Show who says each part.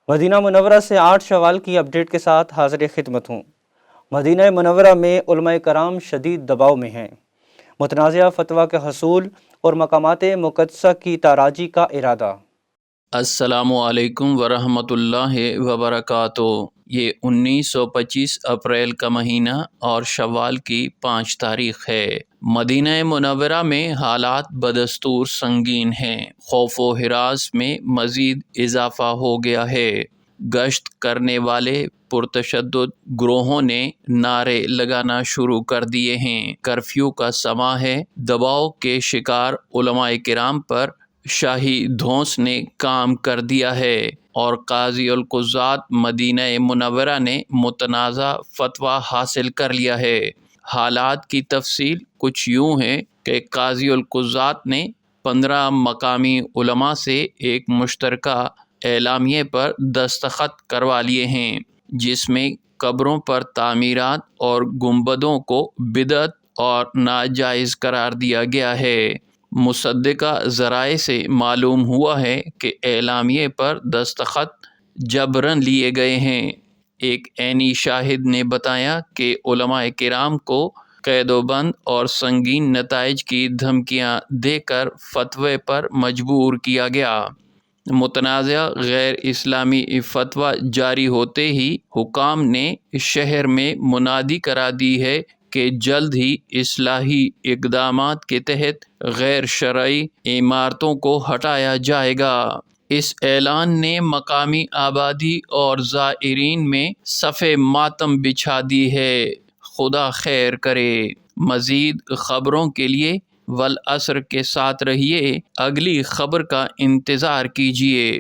Speaker 1: مدینہ منورہ سے 8 شوال کی اپڈیٹ کے ساتھ حاضر خدمت ہوں۔ مدینہ منورہ میں علماء کرام شدید دباؤ میں ہیں۔ متنازعہ فتویٰ کے حصول اور مقامات مقدسہ کی تاراجی کا ارادہ۔
Speaker 2: السلام علیکم ورحمۃ اللہ وبرکاتہ۔ یہ 1925 اپریل کا مہینہ اور شوال کی 5 تاریخ ہے۔ مدینہ منورہ میں حالات بدستور سنگین ہیں۔ خوف و ہراس میں مزید اضافہ ہو گیا ہے۔ گشت کرنے والے پرتشدد گروہوں نے نعرے لگانا شروع کر دیے ہیں۔ کرفیو کا سماں ہے۔ دباؤ کے شکار علماء کرام پر شاہی دھونس نے کام کر دیا ہے اور قاضی القضات مدینہ منورہ نے متنازع فتویٰ حاصل کر لیا ہے۔ حالات کی تفصیل کچھ یوں ہے کہ قاضی القضات نے 15 مقامی علماء سے ایک مشترکہ اعلامیے پر دستخط کروا لیے ہیں، جس میں قبروں پر تعمیرات اور گنبدوں کو بدعت اور ناجائز قرار دیا گیا ہے۔ مصدقہ ذرائع سے معلوم ہوا ہے کہ اعلامیے پر دستخط جبراً لیے گئے ہیں۔ ایک عینی شاہد نے بتایا کہ علماء کرام کو قید و بند اور سنگین نتائج کی دھمکیاں دے کر فتوے پر مجبور کیا گیا۔ متنازع غیر اسلامی فتویٰ جاری ہوتے ہی حکام نے شہر میں منادی کرا دی ہے کہ جلد ہی اصلاحی اقدامات کے تحت غیر شرعی عمارتوں کو ہٹایا جائے گا۔ اس اعلان نے مقامی آبادی اور زائرین میں صف ماتم بچھا دی ہے۔ خدا خیر کرے۔ مزید خبروں کے لیے والعصر کے ساتھ رہیے۔ اگلی خبر کا انتظار کیجیے۔